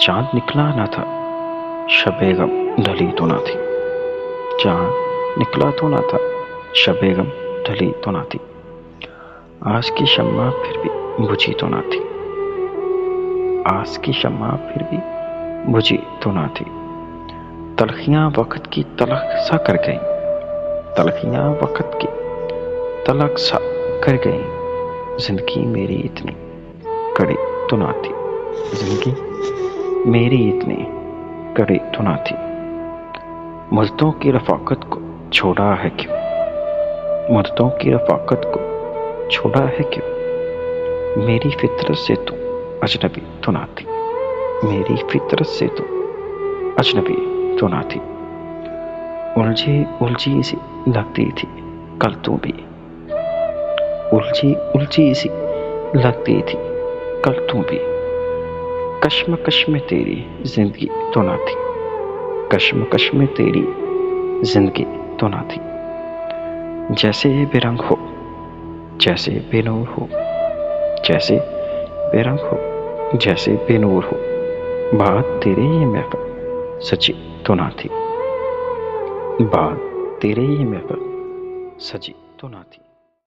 चाँद निकला न था, शब-ए-गम ढली तो न थी। चाँद निकला तो न था, शब-ए-गम ढली तो न थी। आस की शम्मा फिर भी बुझी तो न थी। आस की शम्मा फिर भी बुझी तो न थी। तलखियाँ वक्त की तलख सा कर गईं। तलखियाँ वक्त की तलख सा कर गईं। जिंदगी मेरी इतनी कड़ी तो न थी। जिंदगी मेरी इतनी कड़ी तो न थी। मुद्दों की रफ़ाकत को छोड़ा है क्यों? मुद्दों की रफ़ाकत को छोड़ा है क्यों? मेरी फितरत से तो अजनबी तो ना थी। मेरी फितरत से तो अजनबी तो ना थी। उलझी उलझी सी लगती थी कल तू भी। उलझी उलझी सी लगती थी कल तू भी। कश्मकश में तेरी जिंदगी तो ना थी। कश्मकश में तेरी जिंदगी तो ना थी। जैसे बेरंग हो, जैसे बेनूर हो, जैसे बेरंग हो, जैसे बेनूर हो। बात तेरे ये महफिल सची तो ना थी। बात तेरे ये महफिल सजी तो ना थी।